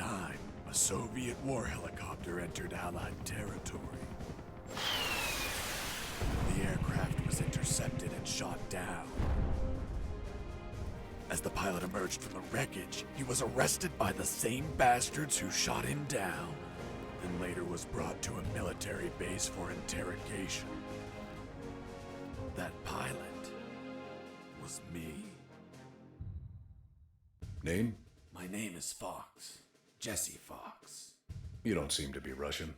time, a Soviet war helicopter entered Allied territory. The aircraft was intercepted and shot down. As the pilot emerged from the wreckage, he was arrested by the same bastards who shot him down, and later was brought to a military base for interrogation. That pilot was me. Name? My name is Fox. Jesse Fox. You don't seem to be Russian.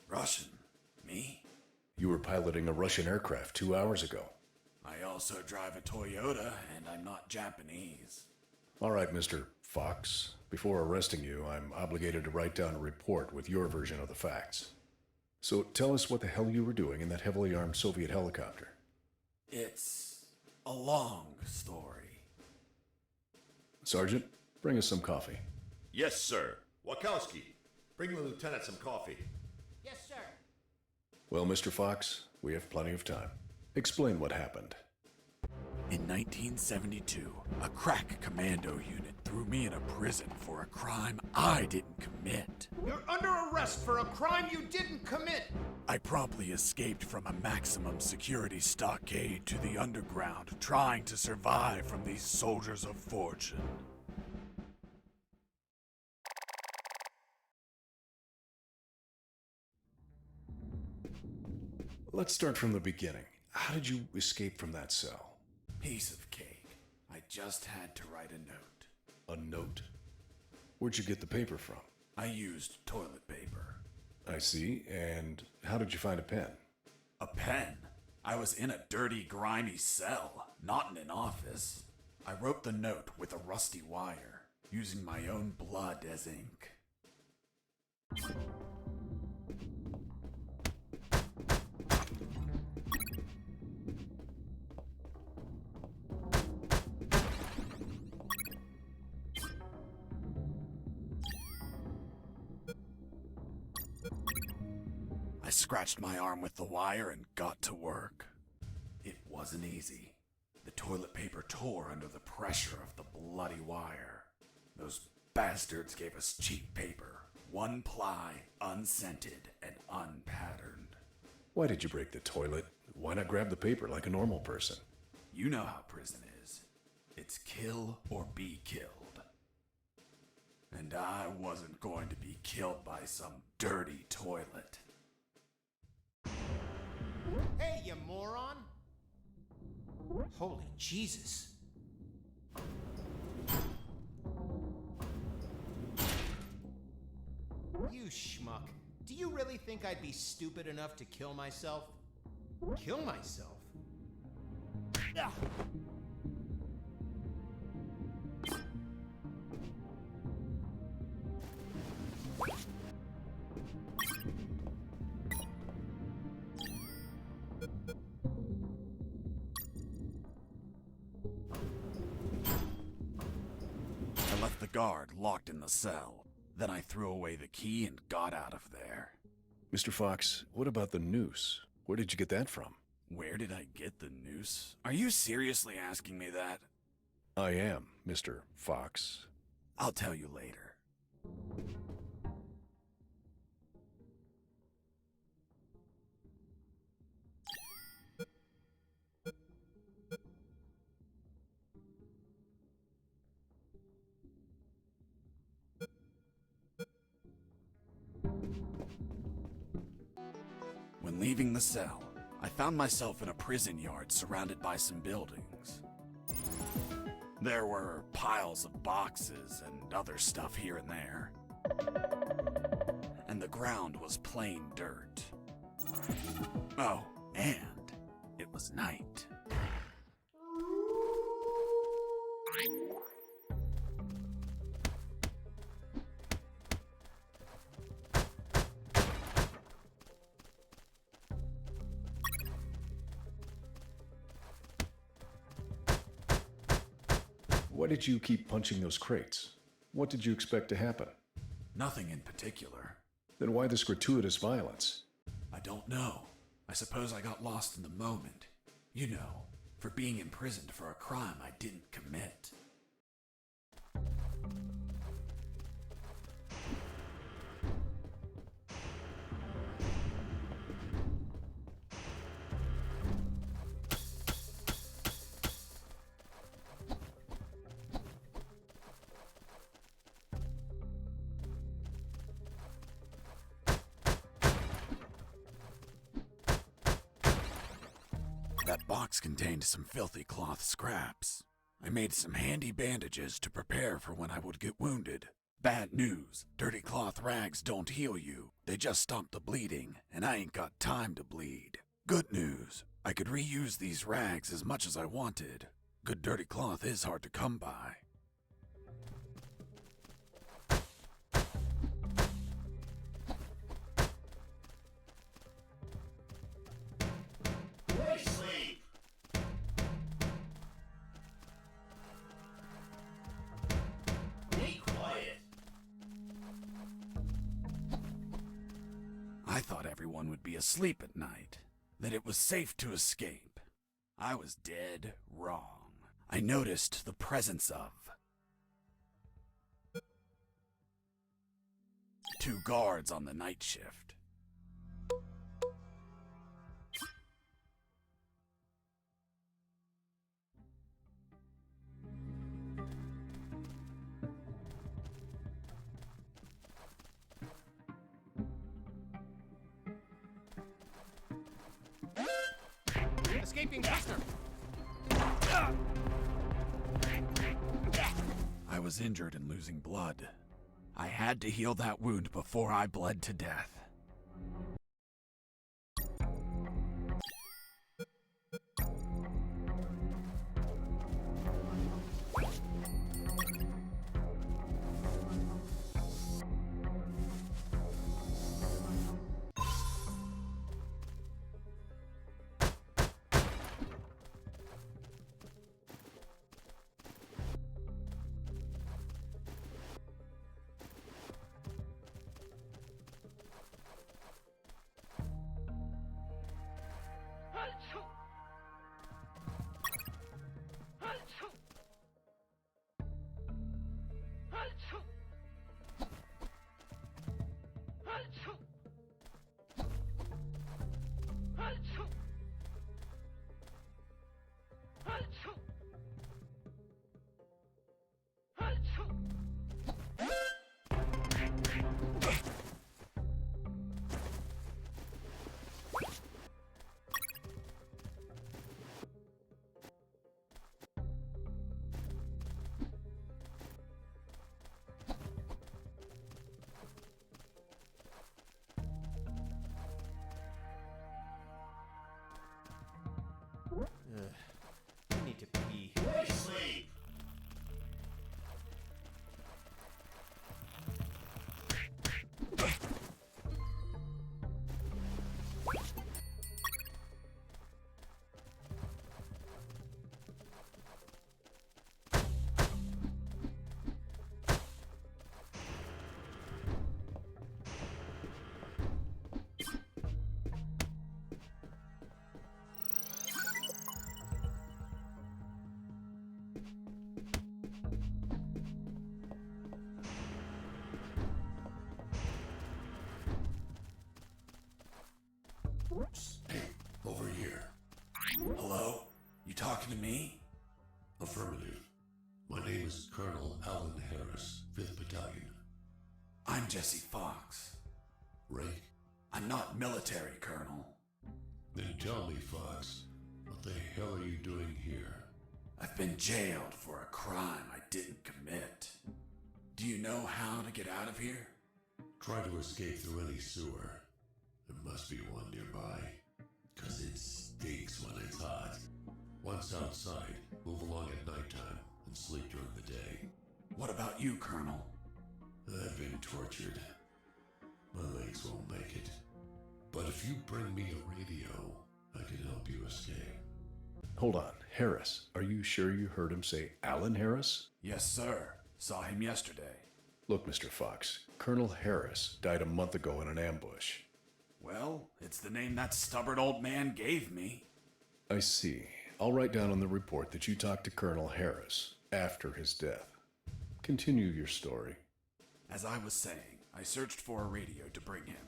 Russian? Me? You were piloting a Russian aircraft 2 hours ago. I also drive a Toyota, and I'm not Japanese. All right, Mr. Fox. Before arresting you, I'm obligated to write down a report with your version of the facts. So tell us what the hell you were doing in that heavily armed Soviet helicopter. It's a long story. Sergeant, bring us some coffee. Yes, sir. Wachowski, bring the lieutenant some coffee. Yes, sir. Well, Mr. Fox, we have plenty of time. Explain what happened. In 1972, a crack commando unit threw me in a prison for a crime I didn't commit. You're under arrest for a crime you didn't commit. I promptly escaped from a maximum security stockade to the underground, trying to survive from these soldiers of fortune. Let's start from the beginning. How did you escape from that cell? Piece of cake. I just had to write a note. A note? Where'd you get the paper from? I used toilet paper. I see. And how did you find a pen? A pen? I was in a dirty, grimy cell, not in an office. I wrote the note with a rusty wire, using my own blood as ink. I scratched my arm with the wire and got to work. It wasn't easy. The toilet paper tore under the pressure of the bloody wire. Those bastards gave us cheap paper, one ply, unscented, and unpatterned. Why did you break the toilet? Why not grab the paper like a normal person? You know how prison is. It's kill or be killed. And I wasn't going to be killed by some dirty toilet. Hey, you moron! Holy Jesus. You schmuck. Do you really think I'd be stupid enough to kill myself? Kill myself? Ugh. I left the guard locked in the cell. Then I threw away the key and got out of there. Mr. Fox, what about the noose? Where did you get that from? Where did I get the noose? Are you seriously asking me that? I am, Mr. Fox. I'll tell you later. When leaving the cell, I found myself in a prison yard surrounded by some buildings. There were piles of boxes and other stuff here and there. And the ground was plain dirt. Oh, and it was night. Why did you keep punching those crates? What did you expect to happen? Nothing in particular. Then why this gratuitous violence? I don't know. I suppose I got lost in the moment. You know, for being imprisoned for a crime I didn't commit. That box contained some filthy cloth scraps. I made some handy bandages to prepare for when I would get wounded. Bad news, dirty cloth rags don't heal you. They just stop the bleeding, and I ain't got time to bleed. Good news, I could reuse these rags as much as I wanted. Good dirty cloth is hard to come by. Sleep. Be quiet. I thought everyone would be asleep at night, that it was safe to escape. I was dead wrong. I noticed the presence of 2 guards on the night shift. Escaping prisoner! I was injured and losing blood. I had to heal that wound before I bled to death. I need to pee. Sleep. Hey, over here. Hello? You talking to me? Affirmative. My name is Colonel Alan Harris, 5th Battalion. I'm Jesse Fox. Rank? I'm not military, Colonel. Then tell me, Fox, what the hell are you doing here? I've been jailed for a crime I didn't commit. Do you know how to get out of here? Try to escape through any sewer. There must be one nearby, 'cause it stinks when it's hot. Once outside, move along at nighttime and sleep during the day. What about you, Colonel? I've been tortured. My legs won't make it. But if you bring me a radio, I can help you escape. Hold on, Harris. Are you sure you heard him say Alan Harris? Yes, sir. Saw him yesterday. Look, Mr. Fox, Colonel Harris died a month ago in an ambush. Well, it's the name that stubborn old man gave me. I see. I'll write down on the report that you talked to Colonel Harris after his death. Continue your story. As I was saying, I searched for a radio to bring him.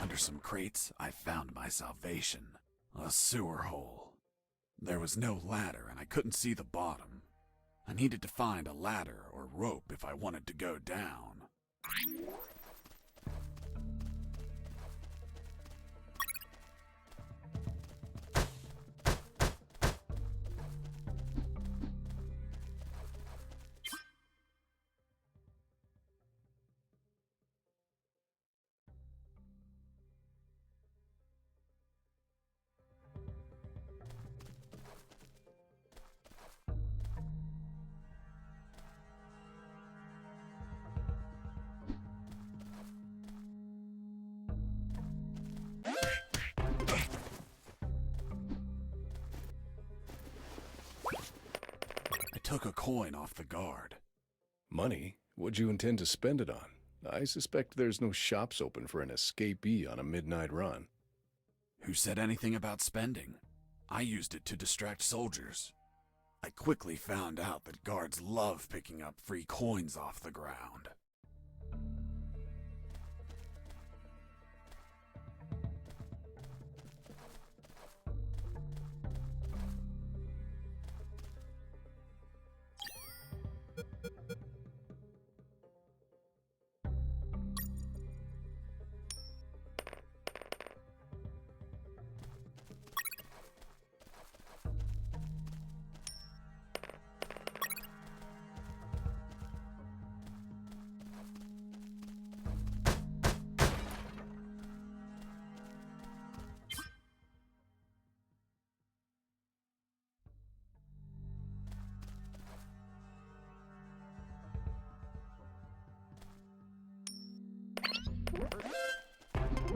Under some crates, I found my salvation. A sewer hole. There was no ladder and I couldn't see the bottom. I needed to find a ladder or rope if I wanted to go down. I took a coin off the guard. Money? What'd you intend to spend it on? I suspect there's no shops open for an escapee on a midnight run. Who said anything about spending? I used it to distract soldiers. I quickly found out that guards love picking up free coins off the ground.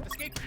Escape!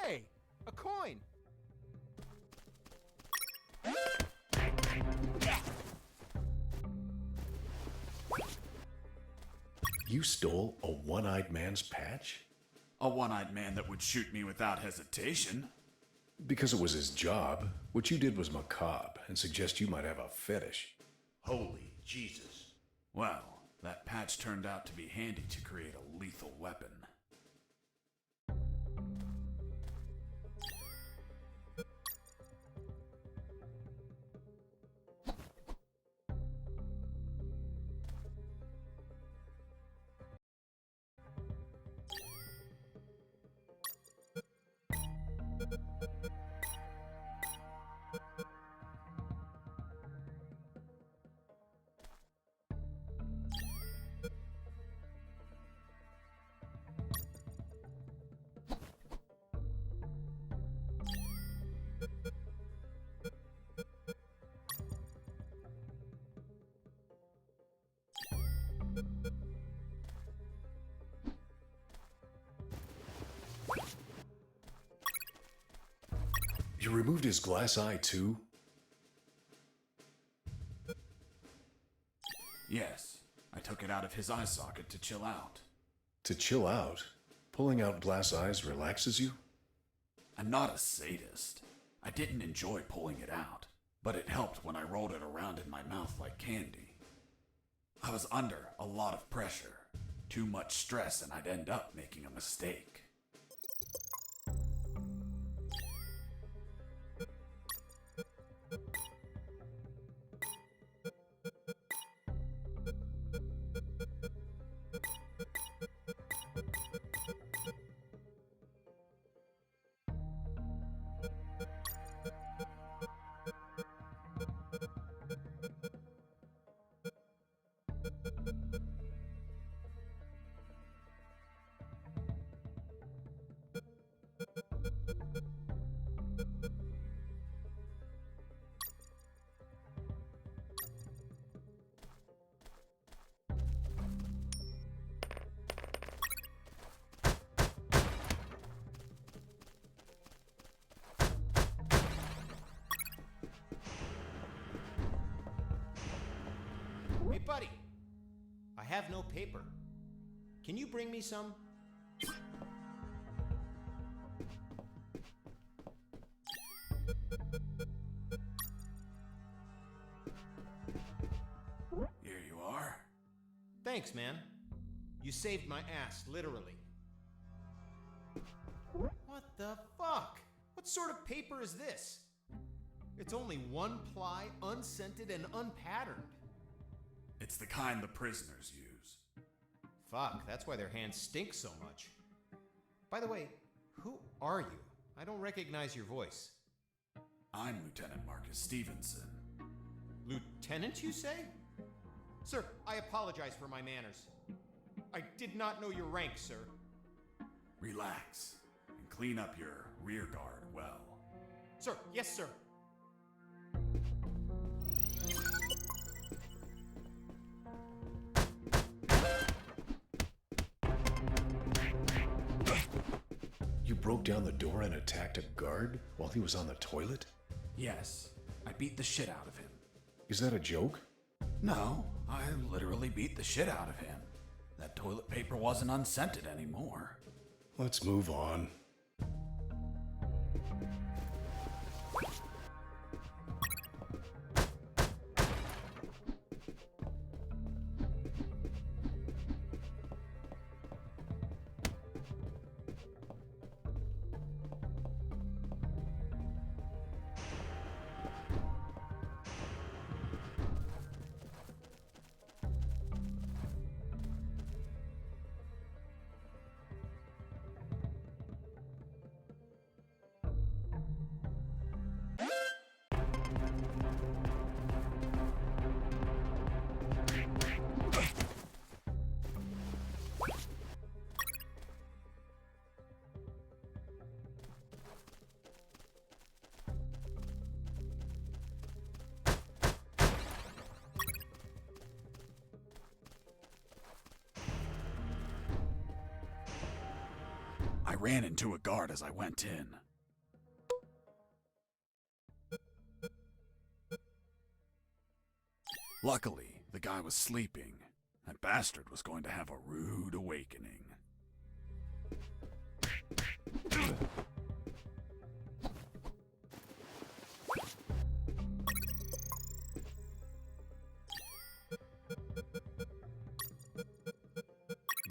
Hey, a coin! You stole a one-eyed man's patch? A one-eyed man that would shoot me without hesitation. Because it was his job. What you did was macabre and suggest you might have a fetish. Holy Jesus. Well, that patch turned out to be handy to create a lethal weapon. You removed his glass eye too? Yes, I took it out of his eye socket to chill out. To chill out? Pulling out glass eyes relaxes you? I'm not a sadist. I didn't enjoy pulling it out, but it helped when I rolled it around in my mouth like candy. I was under a lot of pressure, too much stress, and I'd end up making a mistake. have no paper. Can you bring me some? Here you are. Thanks, man. You saved my ass, literally. What the fuck? What sort of paper is this? It's only one ply, unscented, and unpatterned. It's the kind the prisoners use. Fuck, that's why their hands stink so much. By the way, who are you? I don't recognize your voice. I'm Lieutenant Marcus Stevenson. Lieutenant, you say? Sir, I apologize for my manners. I did not know your rank, sir. Relax and clean up your rear guard well. Sir, yes, sir. You broke down the door and attacked a guard while he was on the toilet? Yes, I beat the shit out of him. Is that a joke? No, I literally beat the shit out of him. That toilet paper wasn't unscented anymore. Let's move on. I ran into a guard as I went in. Luckily, the guy was sleeping. That bastard was going to have a rude awakening.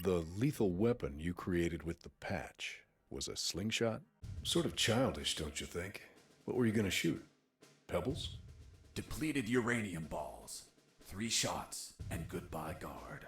The lethal weapon you created with the patch was a slingshot? Sort of childish, don't you think? What were you gonna shoot? Pebbles? Depleted uranium balls. 3 shots, and goodbye, guard.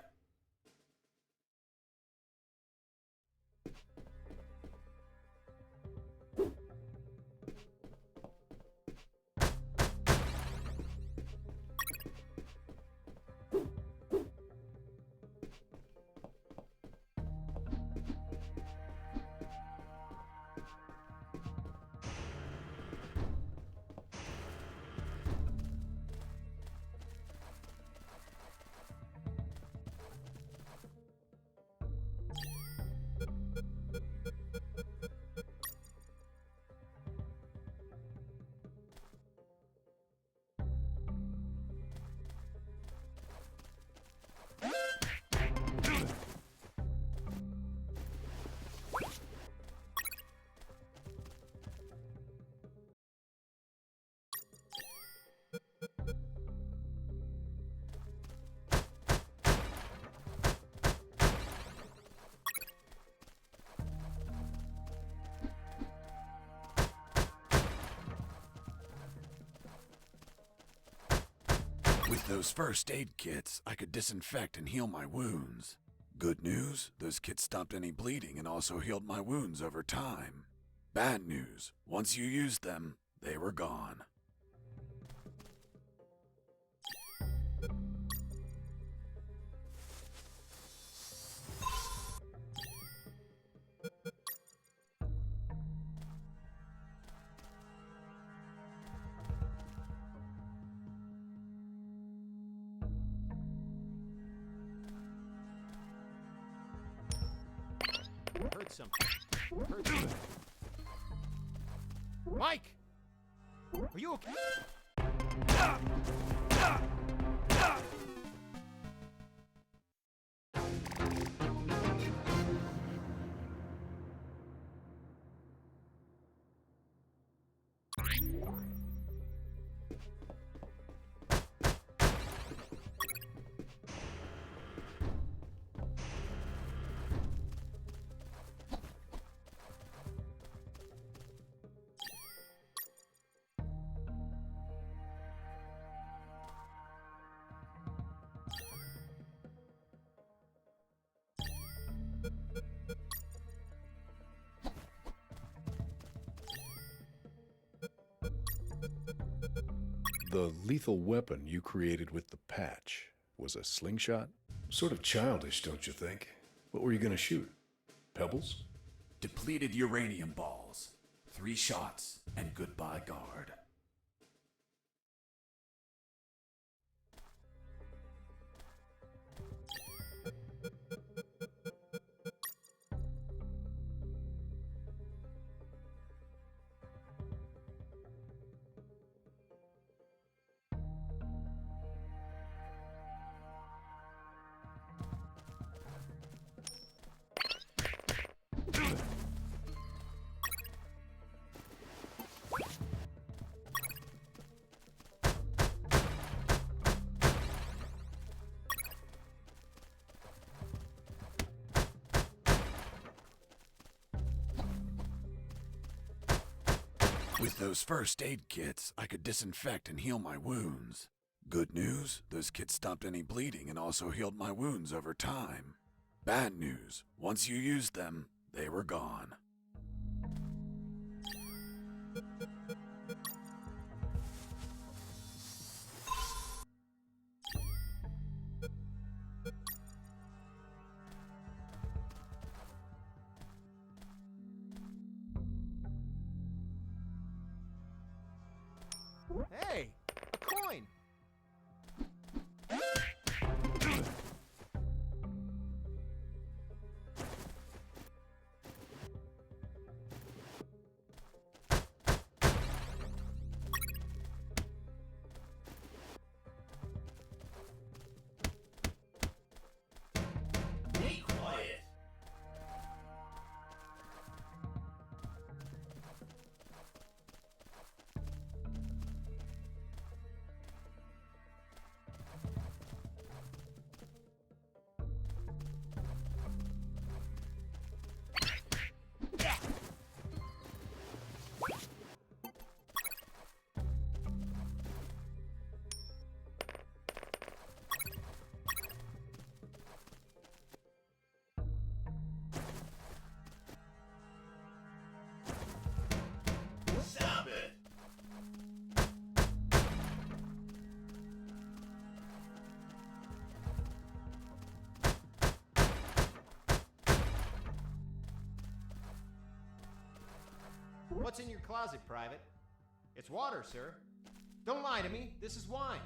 With those first aid kits, I could disinfect and heal my wounds. Good news, those kits stopped any bleeding and also healed my wounds over time. Bad news, once you used them, they were gone. Heard something. Heard something. Mike! Are you okay? The lethal weapon you created with the patch was a slingshot? Sort of childish, don't you think? What were you gonna shoot? Pebbles? Depleted uranium balls. 3 shots, and goodbye, guard. With those first aid kits, I could disinfect and heal my wounds. Good news, those kits stopped any bleeding and also healed my wounds over time. Bad news, once you used them, they were gone. Hey, a coin! Be quiet. Stop it. What's in your closet, Private? It's water, sir. Don't lie to me. This is wine.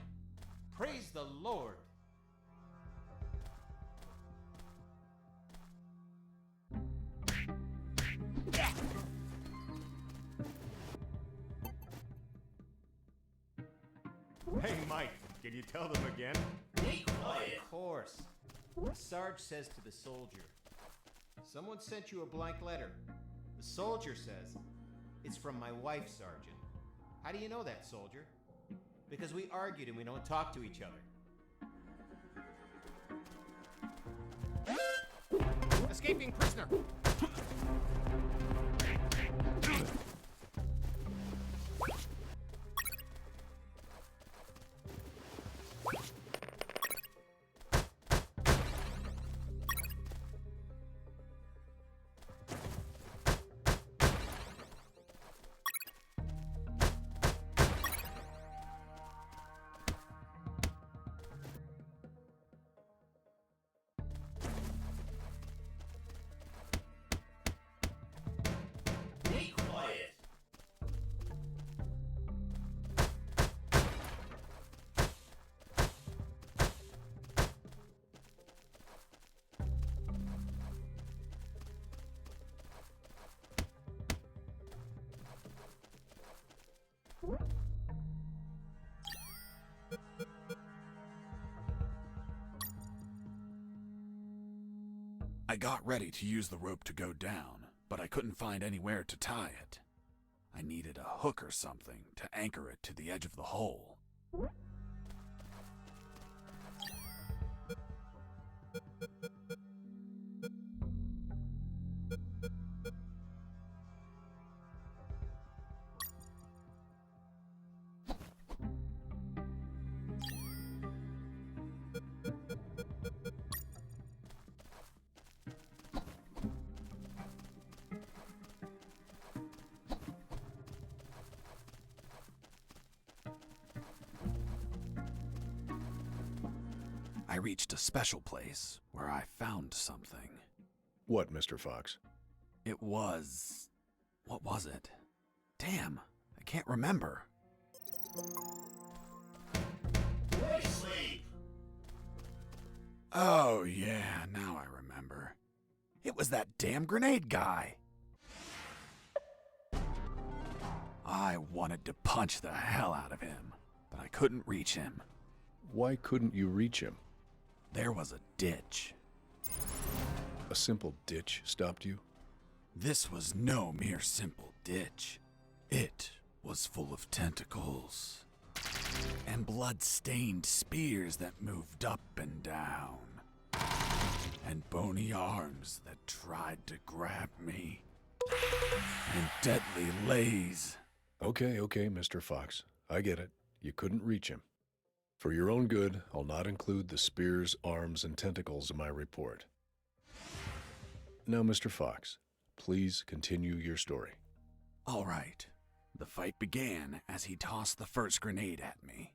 Praise the Lord. Hey, Mike, can you tell them again? Be quiet. Of course. Sarge says to the soldier, someone sent you a blank letter. The soldier says, it's from my wife, Sergeant. How do you know that, soldier? Because we argued and we don't talk to each other. Escaping prisoner! Be quiet. I got ready to use the rope to go down, but I couldn't find anywhere to tie it. I needed a hook or something to anchor it to the edge of the hole. I reached a special place where I found something. What, Mr. Fox? It was... what was it? Damn, I can't remember. Sleep! Oh yeah, now I remember. It was that damn grenade guy. I wanted to punch the hell out of him, but I couldn't reach him. Why couldn't you reach him? There was a ditch. A simple ditch stopped you? This was no mere simple ditch. It was full of tentacles and blood-stained spears that moved up and down, and bony arms that tried to grab me, and deadly lays. Okay, Mr. Fox. I get it. You couldn't reach him. For your own good, I'll not include the spears, arms, and tentacles in my report. Now, Mr. Fox, please continue your story. All right. The fight began as he tossed the first grenade at me.